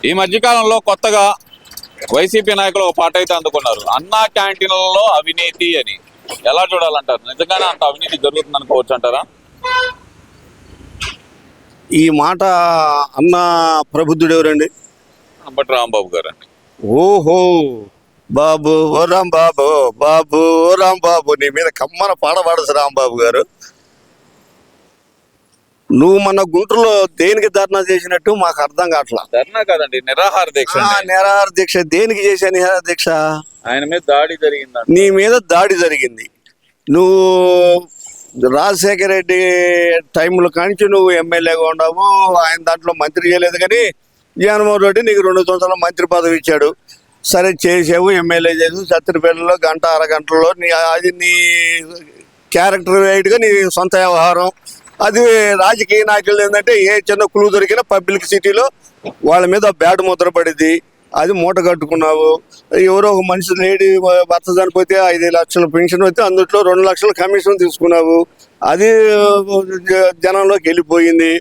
ఈ మధ్యకాలంలో కొత్తగా వైసీపీ నాయకులు ఒక పాట అయితే అందుకున్నారు, అన్నా క్యాంటీన్లలో అవినీతి అని. ఎలా చూడాలంటారు? నిజంగానే అంత అవినీతి జరుగుతుంది అనుకోవచ్చు అంటారా? ఈ మాట అన్న ప్రబుద్ధుడు ఎవరండి? అంబటి రాంబాబు గారు అండి. ఓహో, బాబు ఓ రాంబాబు, బాబు ఓ రాంబాబు, నీ మీద కమ్మన పాడబడదు రాంబాబు గారు. నువ్వు మన గుంటూరులో దేనికి ధర్నా చేసినట్టు మాకు అర్థం కావట్లా. ధర్నా కాదండి, నిరాహార దీక్ష. నిరాహార దీక్ష దేనికి చేశా? నిరాహార దీక్ష ఆయన మీద దాడి జరిగింది. నీ మీద దాడి జరిగింది. నువ్వు రాజశేఖర రెడ్డి టైంలో కాంచి నువ్వు ఎమ్మెల్యేగా ఉండవు, ఆయన దాంట్లో మంత్రి చేయలేదు. కానీ జగన్మోహన్ రెడ్డి నీకు 2 సంవత్సరాల మంత్రి పదవి ఇచ్చాడు. సరే చేసావు, ఎమ్మెల్యే చేసావు. సత్తిరిపల్లిలో గంట అరగంటలో అది నీ క్యారెక్టర్ రైట్గా నీ సొంత వ్యవహారం. అది రాజకీయ నాయకులు ఏంటంటే ఏ చిన్న క్లూ దొరికినా పబ్లిక్ సిటీలో వాళ్ళ మీద బ్యాడ్ ముద్ర పడింది. అది మూట కట్టుకున్నావు. ఎవరో ఒక మనిషి లేడీ భర్త చనిపోతే 5 లక్షల పెన్షన్ వస్తే అందులో 2 లక్షల కమిషన్ తీసుకున్నావు. అది జనంలోకి వెళ్ళిపోయింది.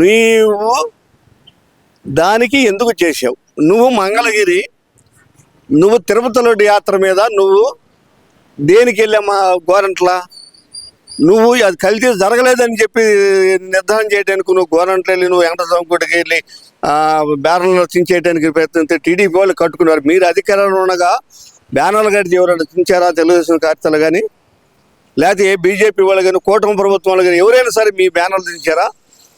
నీవు దానికి ఎందుకు చేసావు? నువ్వు మంగళగిరి, నువ్వు తిరుపతిలో యాత్ర మీద నువ్వు దేనికి వెళ్ళామా? గోరంట్ల నువ్వు అది కల్తీ జరగలేదని చెప్పి నిర్ధారణ చేయడానికి నువ్వు గోరంట్ల వెళ్ళి నువ్వు వెంకటస్వామి గుడికి వెళ్ళి బ్యానర్లు చించేయడానికి ప్రయత్నిస్తే టీడీపీ వాళ్ళు కట్టుకున్నారు. మీరు అధికారంలో ఉండగా బ్యానర్లు కట్టి ఎవరైనా చించారా? తెలుగుదేశం కార్యకర్తలు కానీ లేకపోతే బీజేపీ వాళ్ళు కానీ కూటమి ప్రభుత్వం వాళ్ళు కానీ ఎవరైనా సరే మీ బ్యానర్లు చించారా?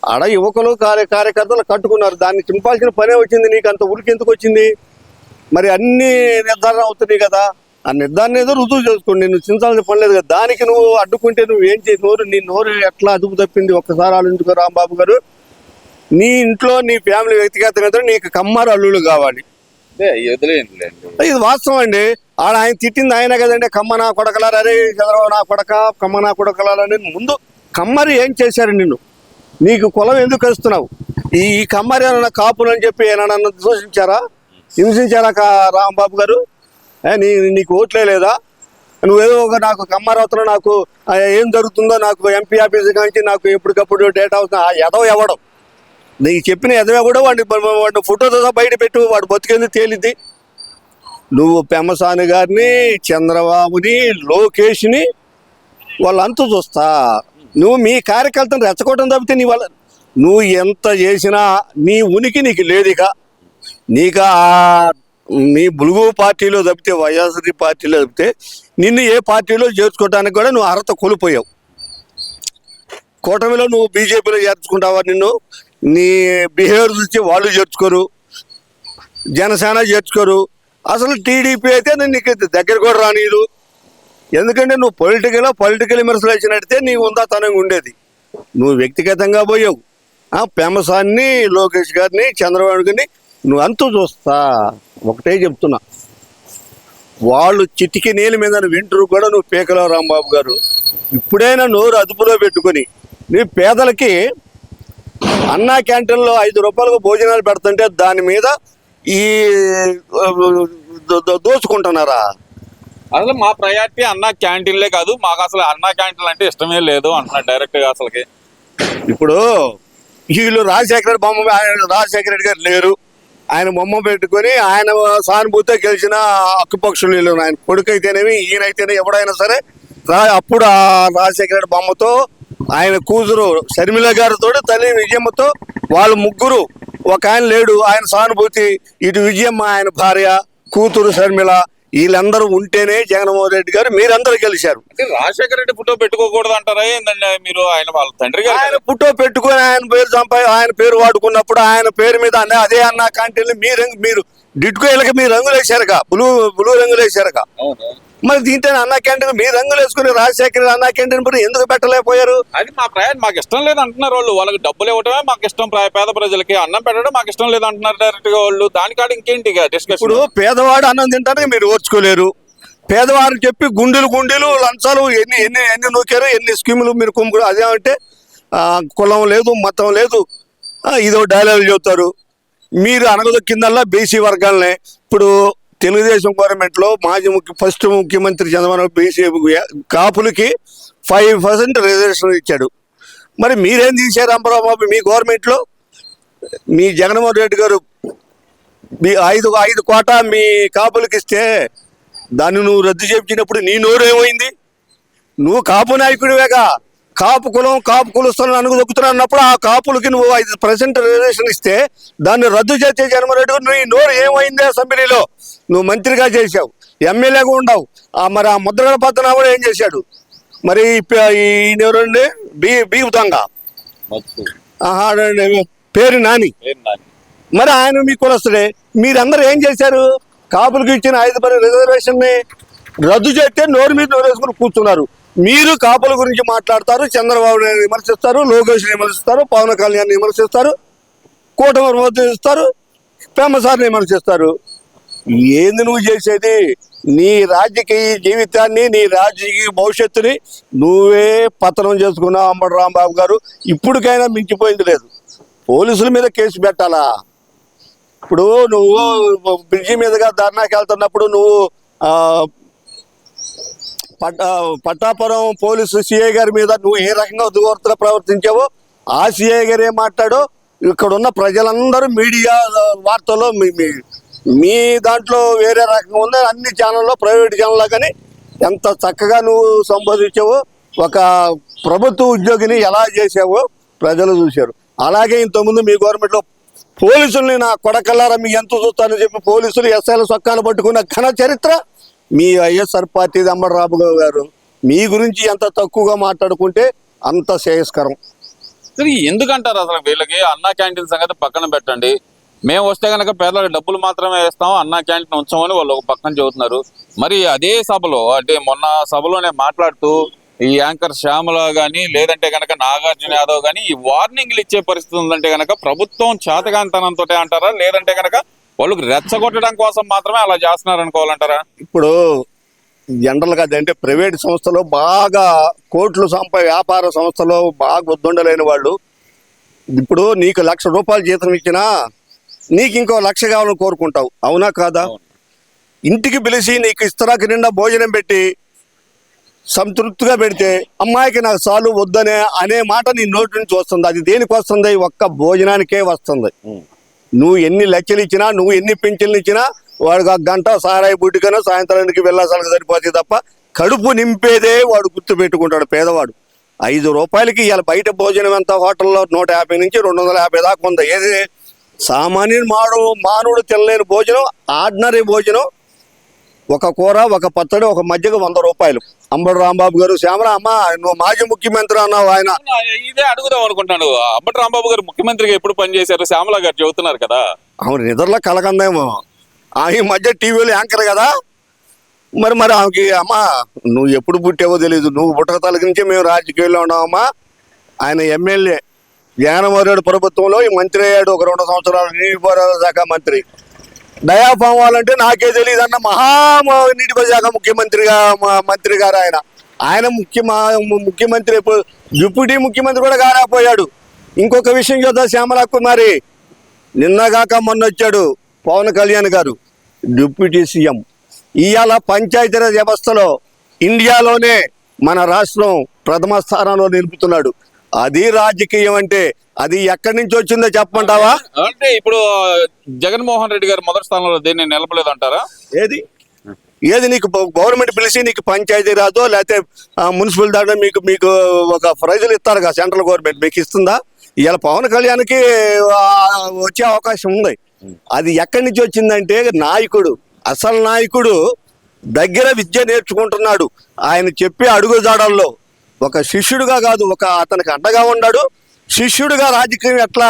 ఆడ యువకులు కార్యకర్తలు కట్టుకున్నారు. దాన్ని చింపాల్సిన పనే వచ్చింది. నీకు అంత ఉరికి ఎందుకు వచ్చింది? మరి అన్ని నిర్ధారణ అవుతున్నాయి కదా. ఆ నిర్ధారణ ఏదో రుజువు చేసుకోండి. నువ్వు చించాల్సిన పని లేదు కదా. దానికి నువ్వు అడ్డుకుంటే నువ్వు ఏం చేసి నీ నోరు ఎట్లా అదుపు తప్పింది? ఒక్కసారి ఆలోచించుకో రాంబాబు గారు. నీ ఇంట్లో నీ ఫ్యామిలీ వ్యక్తిగతంగా నీకు కమ్మారు అల్లుళ్ళు కావాలి. ఇది వాస్తవం అండి. ఆయన తిట్టింది ఆయన కదండి. కమ్మ నా కొడకలారు, అరే చంద్రబాబు నా కొడక, కమ్మ నా కొడకలారని ముందు కమ్మరి ఏం చేశారు? నీకు కులం ఎందుకు వస్తున్నావు? ఈ కమ్మరి ఏమన్నా కాపులు అని చెప్పి ఏమన్నా దూషించారా, హింసించారా రాంబాబు గారు? నీకు ఓట్లే లేదా? నువ్వేదో ఒక నాకు కమ్మరవుతున్నా, నాకు ఏం జరుగుతుందో నాకు ఎంపీ ఆఫీస్ కాంచి నాకు ఎప్పటికప్పుడు డేటా అవుతున్నా. ఎదవ ఎవడం నీకు చెప్పిన ఎదవ కూడా వాడిని ఫోటోతో బయట పెట్టు, వాడు బతికేంది తేలిద్ది. నువ్వు పెమ్మసాని గారిని, చంద్రబాబుని, లోకేష్ని వాళ్ళంతా చూస్తా. నువ్వు మీ కార్యకర్తను రెచ్చగొట్టడం తప్పితే నువ్వు ఎంత చేసినా నీ ఉనికి నీకు లేదుగా. నీకు నీ బులుగు పార్టీలో తప్పితే, వైఎస్ఆర్ పార్టీలో తప్పితే నిన్ను ఏ పార్టీలో చేర్చుకోవడానికి కూడా నువ్వు అర్హత కోల్పోయావు. కూటమిలో నువ్వు బీజేపీలో చేర్చుకుంటావా? నీ బిహేవియర్ చూసి వాళ్ళు చేర్చుకోరు, జనసేన చేర్చుకోరు. అసలు టీడీపీ అయితే నీకు దగ్గర కూడా రానీరు. ఎందుకంటే నువ్వు పొలిటికల్ విమర్శలు వచ్చినట్టే నీ ఉందాతనంగా ఉండేది. నువ్వు వ్యక్తిగతంగా పోయావు. పెమ్మసాన్ని, లోకేష్ గారిని, చంద్రబాబు గారిని నువ్వు అంతూ చూస్తా. ఒకటే చెప్తున్నా, వాళ్ళు చిటికి నీళ్ళ మీద వింటూ కూడా నువ్వు పీకలేవు రాంబాబు గారు. ఇప్పుడైనా నోరు అదుపులో పెట్టుకొని నీ పేదలకి అన్నా క్యాంటీన్లో 5 రూపాయలకు భోజనాలు పెడుతుంటే దాని మీద ఈ దోచుకుంటున్నారా? అసలు మా ప్రయారిటీ అన్నా క్యాంటీన్లే కాదు, మాకు అసలు అన్నా క్యాంటీన్ అంటే ఇష్టమే లేదు అంటున్నారు డైరెక్ట్గా. అసలుకి ఇప్పుడు వీళ్ళు రాజశేఖర రెడ్డి గారు లేరు, ఆయన బొమ్మ పెట్టుకొని ఆయన సానుభూతితో గెలిచిన హక్కుపక్షులు వీళ్ళు. ఆయన కొడుకు అయితేనేమి, ఈయనైతేనే ఎవడైనా సరే అప్పుడు ఆ రాజశేఖర రెడ్డి బొమ్మతో, ఆయన కూతురు షర్మిల గారితో, తల్లి విజయమ్మతో, వాళ్ళు ముగ్గురు. ఒక ఆయన లేడు, ఆయన సానుభూతి. ఇటు విజయమ్మ ఆయన భార్య, కూతురు షర్మిల, వీళ్ళందరూ ఉంటేనే జగన్మోహన్ రెడ్డి గారు మీరందరూ గెలిచారు. రాజశేఖర రెడ్డి ఫోటో పెట్టుకోకూడదు అంటారా ఏంటంటే మీరు? ఆయన వాళ్ళ తండ్రి గారు ఆయన ఫోటో పెట్టుకొని ఆయన పేరు వాడుకున్నప్పుడు ఆయన పేరు మీద అదే అన్నా క్యాంటీన్లు మీరు డిట్కోలకి మీ రంగులు వేసారుగా, బ్లూ రంగులు వేసారుగా. మరి దీంట్లో అన్నా క్యాంటీన్ మీ రంగులు వేసుకుని రాజశేఖర అన్నా క్యాంటీన్ కూడా ఎందుకు పెట్టలేకపోయారు? అది మా ప్రయాణం మాకు ఇష్టం లేదు అంటున్నారు వాళ్ళు. వాళ్ళకి డబ్బులు ఇవ్వడమే మాకు ఇష్టం, పేద ప్రజలకి అన్నం పెట్టడం మాకు ఇష్టం లేదు అంటున్నారు డైరెక్ట్ గా వాళ్ళు. దానికాడ ఇంకేంటి డిస్కషన్? ఇప్పుడు పేదవాడు అన్నం తింటానికి మీరు ఓర్చుకోలేరు. పేదవారు చెప్పి గుండెలు లంచాలు ఎన్ని నూకారు, ఎన్ని స్కీములు మీరు కుమ్ముకురు. అదేమంటే కులం లేదు, మతం లేదు, ఇదో డైలాగులు చెబుతారు. మీరు అనగదొక్కిందల్లా బీసీ వర్గాలనే. ఇప్పుడు తెలుగుదేశం గవర్నమెంట్లో ఫస్ట్ ముఖ్యమంత్రి చంద్రబాబు బీసీ కాపులకి 5% రిజర్వేషన్ ఇచ్చాడు. మరి మీరేం తీశారు అంబరాబాబు? మీ గవర్నమెంట్లో మీ జగన్మోహన్ రెడ్డి గారు మీ ఐదు కోట మీ కాపులకి ఇస్తే దాన్ని నువ్వు రద్దు చేయించినప్పుడు నీ నోరు ఏమైంది? నువ్వు కాపు నాయకుడివేగా. కాపు కులం కాపు కులస్తులను అనుగుదొక్కుతున్నా అన్నప్పుడు ఆ కాపులకి నువ్వు 5% రిజర్వేషన్ ఇస్తే దాన్ని రద్దు చేసే జగన్మోహన్ రెడ్డి నీ నోరు ఏమైంది? అసెంబ్లీలో నువ్వు మంత్రిగా చేశావు, ఎమ్మెల్యేగా ఉండవు. మరి ఆ ముద్రగడ పద్మనాభుడు ఏం చేశాడు? మరి ఎవరండి బీగుతంగ పేరు నాని, మరి ఆయన మీ కులస్తుడే. మీరందరూ ఏం చేశారు? కాపులకు ఇచ్చిన 5% రిజర్వేషన్ని రద్దు చేస్తే నోరు మీద నోరు వేసుకుని కూర్చున్నారు. మీరు కాపుల గురించి మాట్లాడతారు, చంద్రబాబు నాయుడు విమర్శిస్తారు, లోకేష్ విమర్శిస్తారు, పవన్ కళ్యాణ్ విమర్శిస్తారు, కూటమి విమర్శిస్తారు, పెమ్మసారిని విమర్శిస్తారు. ఏంది నువ్వు చేసేది? నీ రాజకీయ జీవితాన్ని, నీ రాజకీయ భవిష్యత్తుని నువ్వే పతనం చేసుకున్నావు అంబటి రాంబాబు గారు. ఇప్పటికైనా మించిపోయింది లేదు. పోలీసుల మీద కేసు పెట్టాలా? ఇప్పుడు నువ్వు బ్రిడ్జి మీదుగా ధర్నాకి వెళ్తున్నప్పుడు నువ్వు పట్టాపురం పోలీసు సిఐ గారి మీద నువ్వు ఏ రకంగా దుర్వర్తన ప్రవర్తించావో ఆ సిఐ గారు ఏం మాట్లాడో ఇక్కడ ఉన్న ప్రజలందరూ మీడియా వార్తల్లో మీ దాంట్లో వేరే రకంగా ఉంది. అన్ని ఛానల్లో ప్రైవేట్ ఛానల్లో కానీ ఎంత చక్కగా నువ్వు సంబోధించావో, ఒక ప్రభుత్వ ఉద్యోగిని ఎలా చేసావో ప్రజలు చూశారు. అలాగే ఇంతకుముందు మీ గవర్నమెంట్లో పోలీసుల్ని నా కొడకల్లారా మీ ఎంత చూస్తానని చెప్పి పోలీసులు ఎస్ఐల సొక్కాను పట్టుకున్న ఘన చరిత్ర మీ వైఎస్ఆర్ పార్టీ అంబటి రాంబాబు గారు. మీ గురించి ఎంత తక్కువగా మాట్లాడుకుంటే అంత శ్రేయస్కరం. ఎందుకంటారు అసలు వీళ్ళకి? అన్నా క్యాంటీన్ సంగతి పక్కన పెట్టండి, మేము వస్తే కనుక పేదలకు డబ్బులు మాత్రమే వేస్తాం, అన్నా క్యాంటీన్ ఉంచామని వాళ్ళు ఒక పక్కన చెబుతున్నారు. మరి అదే సభలో, అంటే మొన్న సభలోనే మాట్లాడుతూ ఈ యాంకర్ శ్యామల గాని లేదంటే కనుక నాగార్జున యాదవ్ గాని ఈ వార్నింగ్లు ఇచ్చే పరిస్థితి ఉందంటే కనుక ప్రభుత్వం చేతగాంతనంతో అంటారా, లేదంటే కనుక వాళ్ళకి రెచ్చగొట్టడం కోసం మాత్రమే అలా చేస్తున్నారు అనుకోవాలంటారా? ఇప్పుడు జనరల్గా అదంటే ప్రైవేట్ సంస్థలో బాగా కోట్లు వ్యాపార సంస్థలో బాగా ఉద్దండలేని వాళ్ళు ఇప్పుడు నీకు ₹1,00,000 జీతం ఇచ్చినా నీకు ఇంకో 1,00,000 కావాలని కోరుకుంటావు. అవునా కాదా? ఇంటికి పిలిచి నీకు ఇస్తరాకి నిండా భోజనం పెట్టి సంతృప్తిగా పెడితే అమ్మాయికి నాకు చాలు వద్దనే అనే మాట నీ నోటి నుంచి వస్తుంది. అది దేనికి వస్తుంది? ఒక్క భోజనానికే వస్తుంది. నువ్వు ఎన్ని లెక్కలు ఇచ్చినా, నువ్వు ఎన్ని పింఛన్లు ఇచ్చినా వాడికి 1 గంట సారాయి బుడ్డికనో సాయంత్రానికి వెళ్ళాల్సిన సరిపోతుంది తప్ప కడుపు నింపేదే వాడు గుర్తు పెట్టుకుంటాడు పేదవాడు. ₹5 ఇవాళ బయట భోజనం ఎంత? హోటల్లో 150 నుంచి 250 దాకా ఉంది. ఏది సామాన్య మానవుడు తినలేని భోజనం, ఆర్డినరీ భోజనం, ఒక కూర, ఒక పచ్చడి, ఒక మజ్జిగ ₹100. అంబటి రాంబాబు గారు, శ్యామల అమ్మ నువ్వు మాజీ ముఖ్యమంత్రి అన్నావు. ఆయన ఇదే అడుగుదాం అనుకుంటాను, అంబటి రాంబాబు గారు ముఖ్యమంత్రిగా ఎప్పుడు పనిచేశారు? శ్యామల గారు చెబుతున్నారు కదా. అవును, నిద్రలో కలకందేమో. ఈ మధ్య టీవీలో యాంకర్ కదా. మరి ఆమెకి అమ్మ నువ్వు ఎప్పుడు పుట్టావో తెలియదు. నువ్వు పుట్టక తలకించి మేము రాజకీయాల్లో ఉన్నామమ్మా. ఆయన ఎమ్మెల్యే జగన్మోహన్ రెడ్డి ప్రభుత్వంలో ఈ మంత్రి అయ్యాడు. ఒక 2 సంవత్సరాలు నీటిపారుదల శాఖ మంత్రి. డయాఫామ్ వాళ్ళంటే నాకే తెలియదు అన్న నీటిపారుదల శాఖ మంత్రి గారు ఆయన ముఖ్యమంత్రి డిప్యూటీ ముఖ్యమంత్రి కూడా కాలేకపోయాడు. ఇంకొక విషయం చూద్దాం, శ్యామల కుమారి నిన్నగాక మొన్న వచ్చాడు పవన్ కళ్యాణ్ గారు డిప్యూటీ సీఎం. ఇవాళ పంచాయతీరాజ్ వ్యవస్థలో ఇండియాలోనే మన రాష్ట్రం ప్రథమ స్థానంలో నిలుపుతున్నాడు. అది రాజకీయం అంటే అది ఎక్కడి నుంచి వచ్చిందో చెప్పమంటావా? అంటే ఇప్పుడు జగన్మోహన్ రెడ్డి గారు మొదటి స్థానంలో దేన్ని నిలపలేదు అంటారా? ఏది నీకు గవర్నమెంట్ పిలిచి నీకు పంచాయతీ రాజో లేకపోతే మున్సిపల్ దాంట్లో మీకు ఒక ప్రైజులు ఇస్తారు కదా సెంట్రల్ గవర్నమెంట్, మీకు ఇస్తుందా? ఇవాళ పవన్ కళ్యాణ్కి వచ్చే అవకాశం ఉంది. అది ఎక్కడి నుంచి వచ్చిందంటే నాయకుడు, అసలు నాయకుడు దగ్గర విద్య నేర్చుకుంటున్నాడు. ఆయన చెప్పే అడుగుజాడల్లో ఒక శిష్యుడిగా కాదు, ఒక అతనికి అండగా ఉన్నాడు. శిష్యుడిగా రాజకీయం ఎట్లా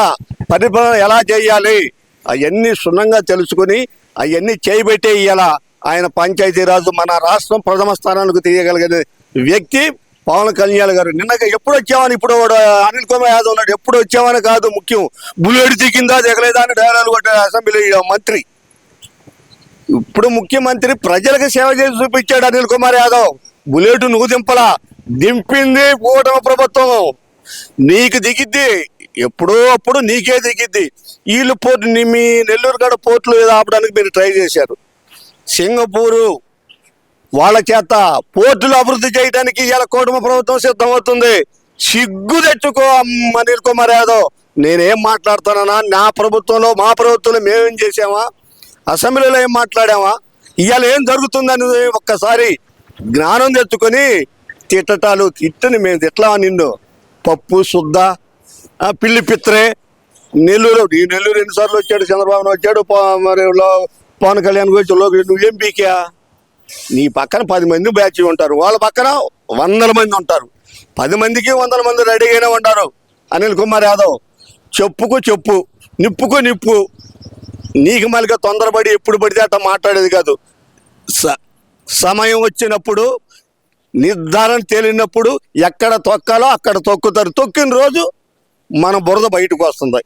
పరిపాలన ఎలా చేయాలి అవన్నీ క్షుణ్ణంగా తెలుసుకుని అవన్నీ చేయబెట్టే ఇవాళ ఆయన పంచాయతీరాజు మన రాష్ట్రం ప్రథమ స్థానానికి తీయగలిగిన వ్యక్తి పవన్ కళ్యాణ్ గారు. నిన్నగా ఎప్పుడు వచ్చామని, ఇప్పుడు అనిల్ కుమార్ యాదవ్ ఉన్నాడు, ఎప్పుడు వచ్చామని కాదు ముఖ్యం, బుల్లెట్ దిగిందా దిగలేదా అని డైలాగులు కొట్టే అసెంబ్లీ మంత్రి. ఇప్పుడు ముఖ్యమంత్రి ప్రజలకు సేవ చేసి చూపించాడు అనిల్ కుమార్ యాదవ్. బుల్లెట్ నువ్వు దింపలా, దింపింది కూటమి ప్రభుత్వం. నీకు దిగిద్ది, ఎప్పుడో అప్పుడు నీకే దిగిద్ది. వీళ్ళు పోర్టు మీ నెల్లూరు గడ పోర్టులు ఆపడానికి మీరు ట్రై చేశారు. సింగపూరు వాళ్ళ చేత పోర్టులు అభివృద్ధి చేయడానికి ఇలా కూటమి ప్రభుత్వం సిద్ధమవుతుంది. సిగ్గు తెచ్చుకో అనిల్ కుమార్ యాదవ్. నేనేం మాట్లాడుతానన్నా, మా ప్రభుత్వంలో మేమేం చేసామా? అసెంబ్లీలో ఏం మాట్లాడామా? ఇవాళ ఏం జరుగుతుందని ఒక్కసారి జ్ఞానం తెచ్చుకొని తిట్టటాలు తిట్టని మేము తిట్లా నిన్ను పప్పు శుద్ధ పిల్లి పిత్రే నెల్లూరు ఈ నెల్లూరు ఎన్నిసార్లు వచ్చాడు, చంద్రబాబు నాయుడు వచ్చాడు, మరి పవన్ కళ్యాణ్ వచ్చి లోకేష్, నువ్వేం పీకా? నీ పక్కన 10 మంది బ్యాచ్ ఉంటారు, వాళ్ళ పక్కన 100 మంది ఉంటారు, 10 మందికి 100 మంది రెడీగానే ఉంటారు. అనిల్ కుమార్ యాదవ్ చెప్పుకు చెప్పు, నిప్పుకు నిప్పు. నీకు మళ్ళీ తొందరపడి ఎప్పుడు పడితే అట్లా మాట్లాడేది కాదు. సమయం వచ్చినప్పుడు నిర్ధారణ తేలినప్పుడు ఎక్కడ తొక్కాలో అక్కడ తొక్కుతారు. తొక్కిన రోజు మన బురద బయటకు వస్తుంది.